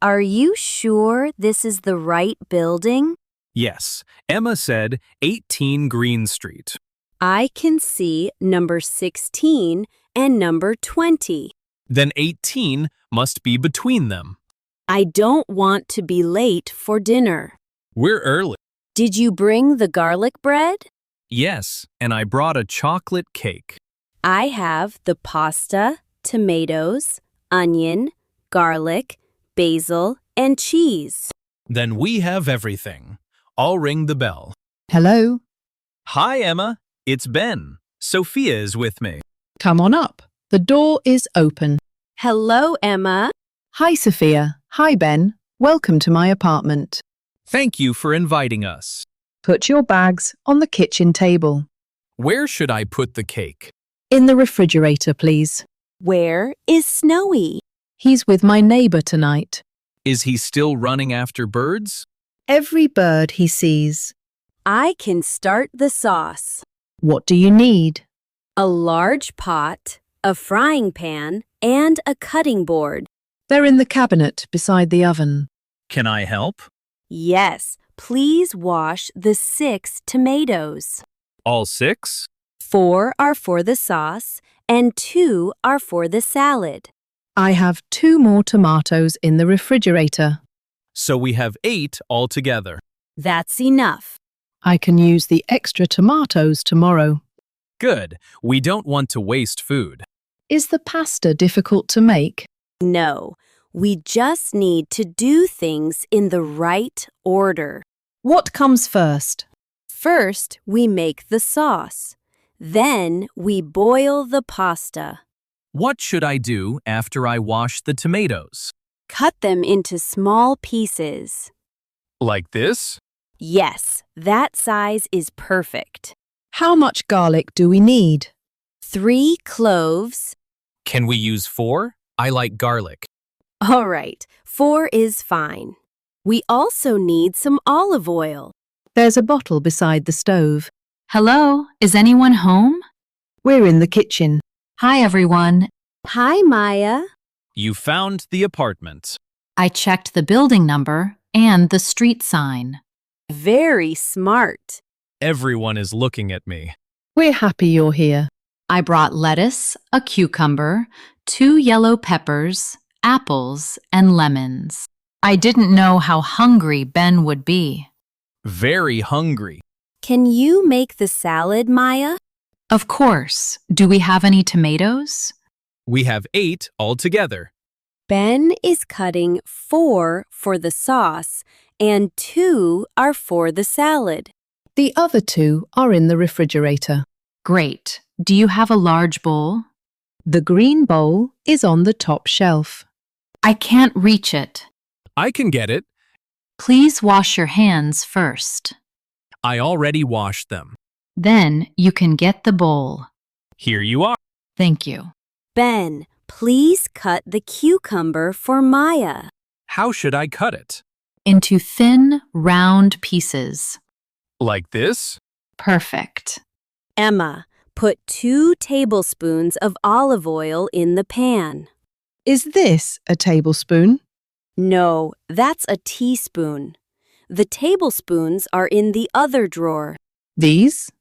Are you sure this is the right building? Yes, Emma said 18 Green Street. I can see number 16 and number 20. Then 18 must be between them. I don't want to be late for dinner. We're early. Did you bring the garlic bread? Yes, and I brought a chocolate cake. I have the pasta, tomatoes, onion, garlic, basil, and cheese. Then we have everything. I'll ring the bell. Hello. Hi, Emma. It's Ben. Sofia is with me. Come on up. The door is open. Hello, Emma. Hi, Sophia. Hi, Ben. Welcome to my apartment. Thank you for inviting us. Put your bags on the kitchen table. Where should I put the cake? In the refrigerator, please. Where is Snowy? He's with my neighbor tonight. Is he still running after birds? Every bird he sees. I can start the sauce. What do you need? A large pot, a frying pan, and a cutting board. They're in the cabinet beside the oven. Can I help? Yes, please wash the 6 tomatoes. All 6? 4 are for the sauce and 2 are for the salad. I have 2 more tomatoes in the refrigerator. So we have 8 altogether. That's enough. I can use the extra tomatoes tomorrow. Good. We don't want to waste food. Is the pasta difficult to make? No, we just need to do things in the right order. What comes first? First, we make the sauce. Then we boil the pasta. What should I do after I wash the tomatoes? Cut them into small pieces. Like this? Yes, that size is perfect. How much garlic do we need? 3 cloves. Can we use 4? I like garlic. All right, 4 is fine. We also need some olive oil. There's a bottle beside the stove. Hello, is anyone home? We're in the kitchen. Hi, everyone. Hi, Maya. You found the apartment. I checked the building number and the street sign. Very smart. Everyone is looking at me. We're happy you're here. I brought lettuce, a cucumber, 2 yellow peppers, apples, and lemons. I didn't know how hungry Ben would be. Very hungry. Can you make the salad, Maya? Of course. Do we have any tomatoes? We have 8 altogether. Ben is cutting 4 for the sauce and 2 are for the salad. The other 2 are in the refrigerator. Great. Do you have a large bowl? The green bowl is on the top shelf. I can't reach it. I can get it. Please wash your hands first. I already washed them. Then you can get the bowl. Here you are. Thank you. Ben, please cut the cucumber for Maya. How should I cut it? Into thin, round pieces. Like this? Perfect. Emma, put 2 tablespoons of olive oil in the pan. Is this a tablespoon? No, that's a teaspoon. The tablespoons are in the other drawer. These?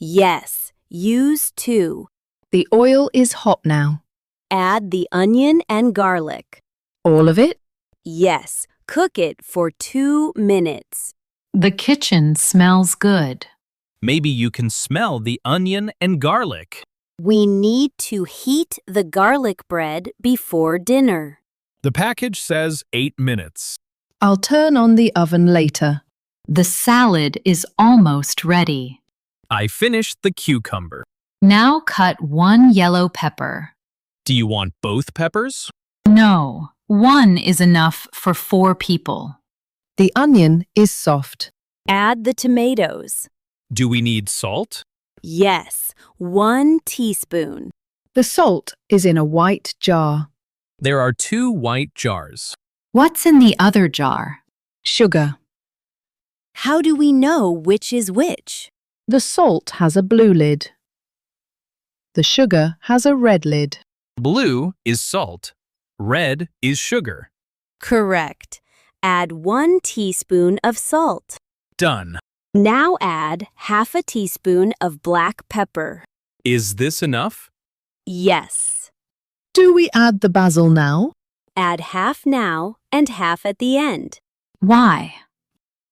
Yes, use 2. The oil is hot now. Add the onion and garlic. All of it? Yes, cook it for 2 minutes. The kitchen smells good. Maybe you can smell the onion and garlic. We need to heat the garlic bread before dinner. The package says 8 minutes. I'll turn on the oven later. The salad is almost ready. I finished the cucumber. Now cut 1 yellow pepper. Do you want both peppers? No, 1 is enough for 4 people. The onion is soft. Add the tomatoes. Do we need salt? Yes, 1 teaspoon. The salt is in a white jar. There are 2 white jars. What's in the other jar? Sugar. How do we know which is which? The salt has a blue lid. The sugar has a red lid. Blue is salt. Red is sugar. Correct. Add 1 teaspoon of salt. Done. Now add half a teaspoon of black pepper. Is this enough? Yes. Do we add the basil now? Add half now and half at the end. Why?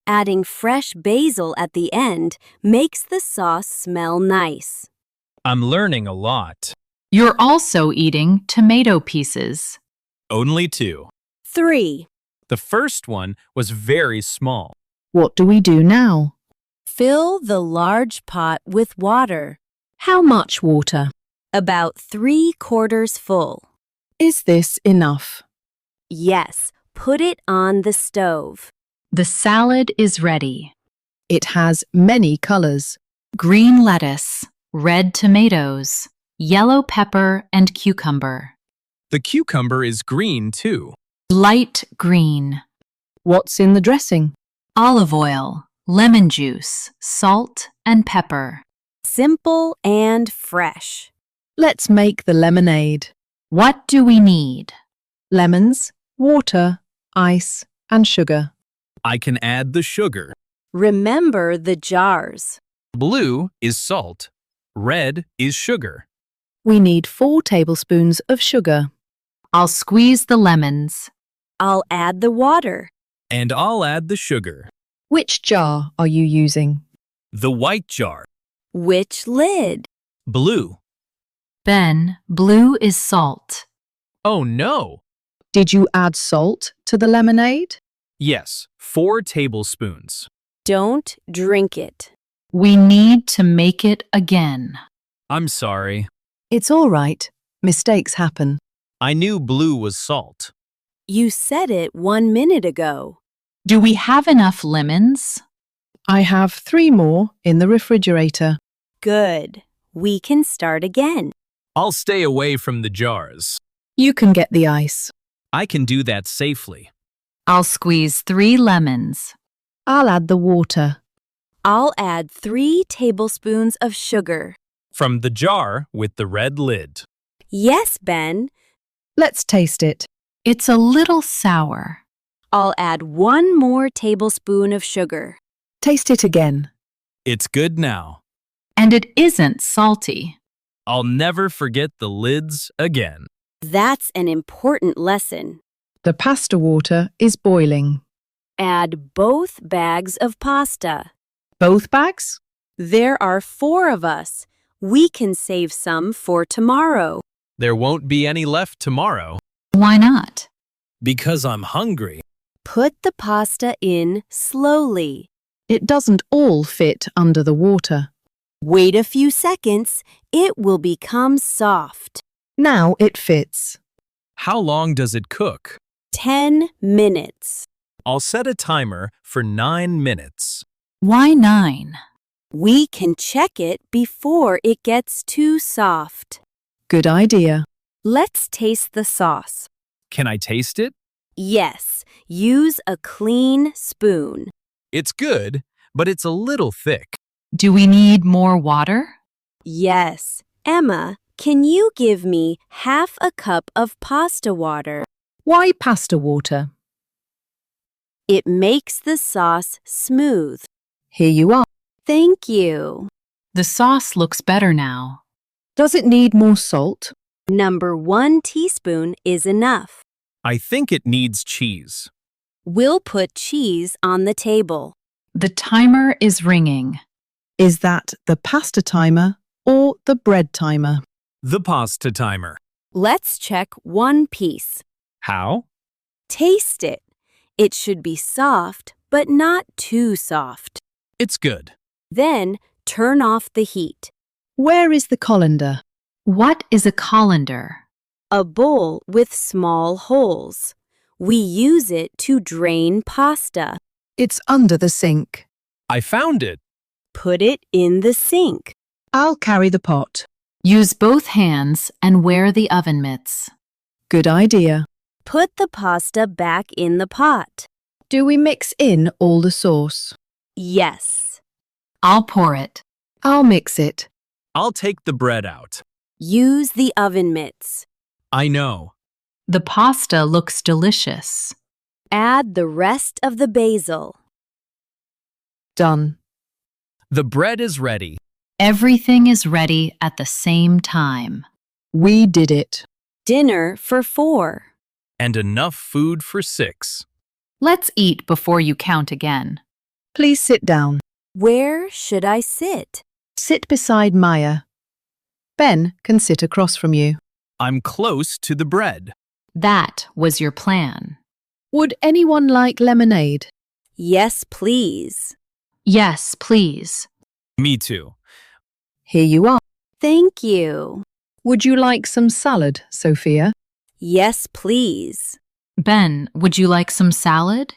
Adding fresh basil at the end makes the sauce smell nice. I'm learning a lot. You're also eating tomato pieces. Only 2. 3. The first one was very small. What do we do now? Fill the large pot with water. How much water? About 3/4 full. Is this enough? Yes, put it on the stove. The salad is ready. It has many colors. Green lettuce, red tomatoes, yellow pepper, and cucumber. The cucumber is green too. Light green. What's in the dressing? Olive oil, lemon juice, salt, and pepper. Simple and fresh. Let's make the lemonade. What do we need? Lemons, water, ice, and sugar. I can add the sugar. Remember the jars. Blue is salt. Red is sugar. We need 4 tablespoons of sugar. I'll squeeze the lemons. I'll add the water. And I'll add the sugar. Which jar are you using? The white jar. Which lid? Blue. Ben, blue is salt. Oh no! Did you add salt to the lemonade? Yes, 4 tablespoons. Don't drink it. We need to make it again. I'm sorry. It's all right. Mistakes happen. I knew blue was salt. You said it 1 minute ago. Do we have enough lemons? I have 3 more in the refrigerator. Good. We can start again. I'll stay away from the jars. You can get the ice. I can do that safely. I'll squeeze 3 lemons. I'll add the water. I'll add 3 tablespoons of sugar. From the jar with the red lid. Yes, Ben. Let's taste it. It's a little sour. I'll add 1 more tablespoon of sugar. Taste it again. It's good now. And it isn't salty. I'll never forget the lids again. That's an important lesson. The pasta water is boiling. Add both bags of pasta. Both bags? There are 4 of us. We can save some for tomorrow. There won't be any left tomorrow. Why not? Because I'm hungry. Put the pasta in slowly. It doesn't all fit under the water. Wait a few seconds. It will become soft. Now it fits. How long does it cook? 10 minutes. I'll set a timer for 9 minutes. Why 9? We can check it before it gets too soft. Good idea. Let's taste the sauce. Can I taste it? Yes, use a clean spoon. It's good, but it's a little thick. Do we need more water? Yes. Emma, can you give me half a cup of pasta water? Why pasta water? It makes the sauce smooth. Here you are. Thank you. The sauce looks better now. Does it need more salt? Number 1 teaspoon is enough. I think it needs cheese. We'll put cheese on the table. The timer is ringing. Is that the pasta timer or the bread timer? The pasta timer. Let's check 1 piece. How? Taste it. It should be soft, but not too soft. It's good. Then turn off the heat. Where is the colander? What is a colander? A bowl with small holes. We use it to drain pasta. It's under the sink. I found it. Put it in the sink. I'll carry the pot. Use both hands and wear the oven mitts. Good idea. Put the pasta back in the pot. Do we mix in all the sauce? Yes. I'll pour it. I'll mix it. I'll take the bread out. Use the oven mitts. I know. The pasta looks delicious. Add the rest of the basil. Done. The bread is ready. Everything is ready at the same time. We did it. Dinner for 4. And enough food for 6. Let's eat before you count again. Please sit down. Where should I sit? Sit beside Maya. Ben can sit across from you. I'm close to the bread. That was your plan. Would anyone like lemonade? Yes, please. Yes, please. Me too. Here you are. Thank you. Would you like some salad, Sophia? Yes, please. Ben, would you like some salad?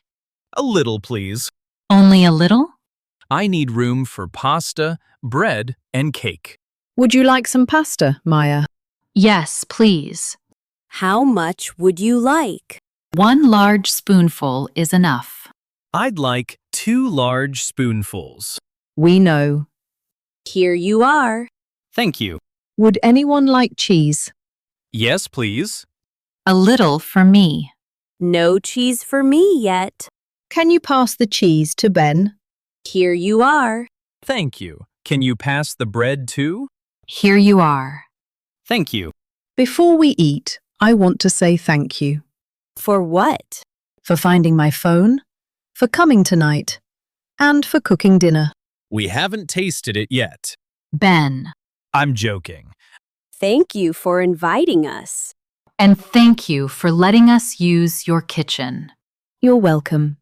A little, please. Only a little? I need room for pasta, bread, and cake. Would you like some pasta, Maya? Yes, please. How much would you like? 1 large spoonful is enough. I'd like 2 large spoonfuls. We know. Here you are. Thank you. Would anyone like cheese? Yes, please. A little for me. No cheese for me yet. Can you pass the cheese to Ben? Here you are. Thank you. Can you pass the bread too? Here you are. Thank you. Before we eat, I want to say thank you. For what? For finding my phone, for coming tonight, and for cooking dinner. We haven't tasted it yet. Ben. I'm joking. Thank you for inviting us. And thank you for letting us use your kitchen. You're welcome.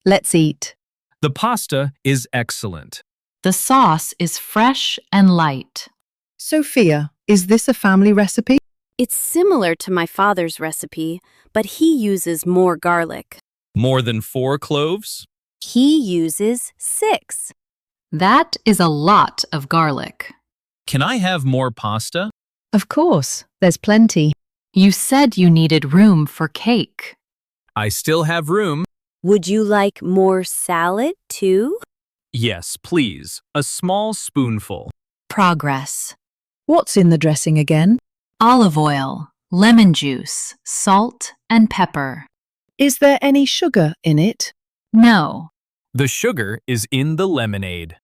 Let's eat. The pasta is excellent. The sauce is fresh and light. Sophia, is this a family recipe? It's similar to my father's recipe, but he uses more garlic. More than 4 cloves? He uses 6. That is a lot of garlic. Can I have more pasta? Of course, there's plenty. You said you needed room for cake. I still have room. Would you like more salad too? Yes, please. A small spoonful. Progress. What's in the dressing again? Olive oil, lemon juice, salt, and pepper. Is there any sugar in it? No. The sugar is in the lemonade.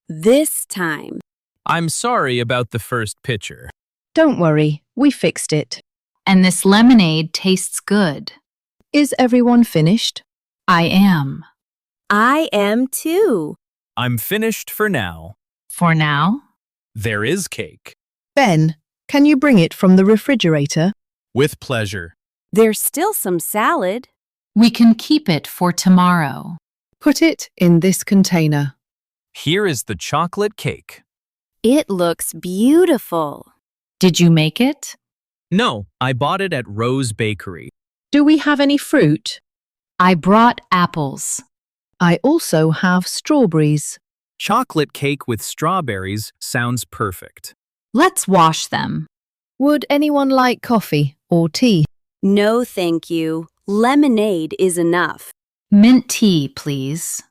This time. I'm sorry about the first pitcher. Don't worry, we fixed it. And this lemonade tastes good. Is everyone finished? I am. I am too. I'm finished for now. For now? There is cake. Ben, can you bring it from the refrigerator? With pleasure. There's still some salad. We can keep it for tomorrow. Put it in this container. Here is the chocolate cake. It looks beautiful. Did you make it? No, I bought it at Rose Bakery. Do we have any fruit? I brought apples. I also have strawberries. Chocolate cake with strawberries sounds perfect. Let's wash them. Would anyone like coffee or tea? No, thank you. Lemonade is enough. Mint tea, please.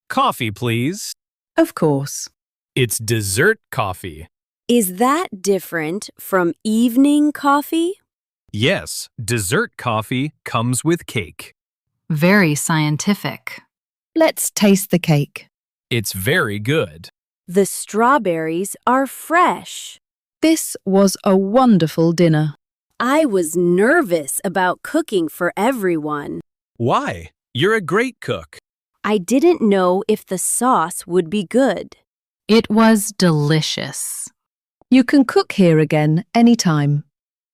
Coffee, please. Of course. It's dessert coffee. Is that different from evening coffee? Yes, dessert coffee comes with cake. Very scientific. Let's taste the cake. It's very good. The strawberries are fresh. This was a wonderful dinner. I was nervous about cooking for everyone. Why? You're a great cook. I didn't know if the sauce would be good. It was delicious. You can cook here again anytime.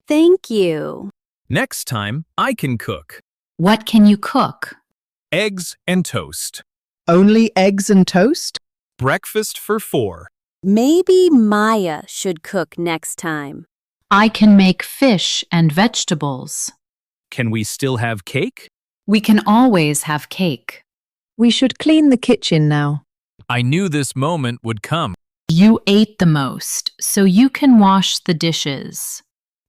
Thank you. Next time, I can cook. What can you cook? Eggs and toast. Only eggs and toast? Breakfast for 4. Maybe Maya should cook next time. I can make fish and vegetables. Can we still have cake? We can always have cake. We should clean the kitchen now. I knew this moment would come. You ate the most, so you can wash the dishes.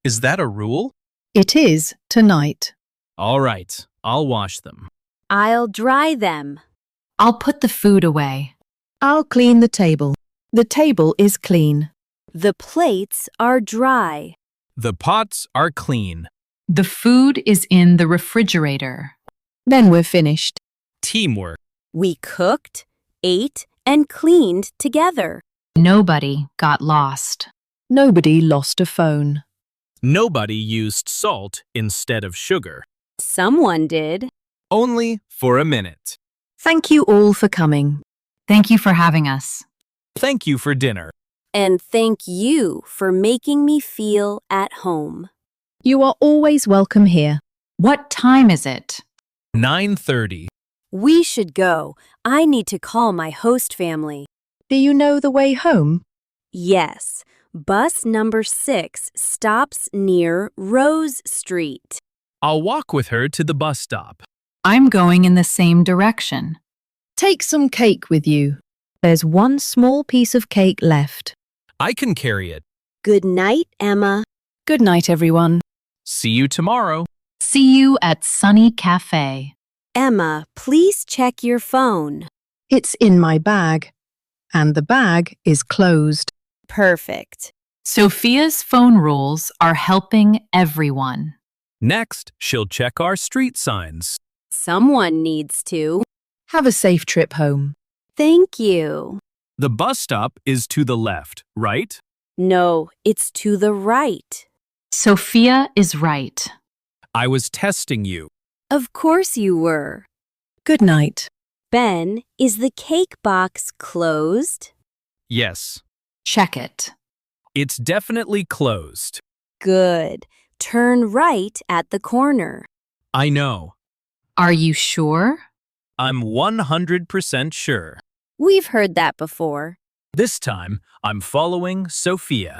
Is that a rule? It is tonight. All right, I'll wash them. I'll dry them. I'll put the food away. I'll clean the table. The table is clean. The plates are dry. The pots are clean. The food is in the refrigerator. Then we're finished. Teamwork. We cooked, ate, and cleaned together. Nobody got lost. Nobody lost a phone. Nobody used salt instead of sugar. Someone did. Only for a minute. Thank you all for coming. Thank you for having us. Thank you for dinner. And thank you for making me feel at home. You are always welcome here. What time is it? 9:30. We should go. I need to call my host family. Do you know the way home? Yes, bus number 6 stops near Rose Street. I'll walk with her to the bus stop. I'm going in the same direction. Take some cake with you. There's one small piece of cake left. I can carry it. Good night, Emma. Good night, everyone. See you tomorrow. See you at Sunny Cafe. Emma, please check your phone. It's in my bag. And the bag is closed. Perfect. Sofia's phone rules are helping everyone. Next, she'll check our street signs. Someone needs to. Have a safe trip home. Thank you. The bus stop is to the left, right? No, it's to the right. Sofia is right. I was testing you. Of course you were. Good night. Ben, is the cake box closed? Yes, Check it. it's definitely closed. Good. Turn right at the corner. I know. Are you sure? I'm 100% sure. We've heard that before. This time, I'm following Sofia.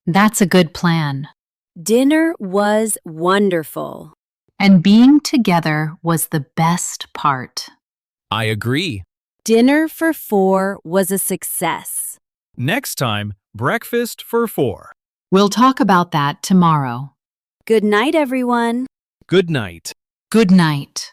That's a good plan. Dinner was wonderful. And being together was the best part. I agree. Dinner for 4 was a success. Next time, breakfast for 4. We'll talk about that tomorrow. Good night, everyone. Good night. Good night.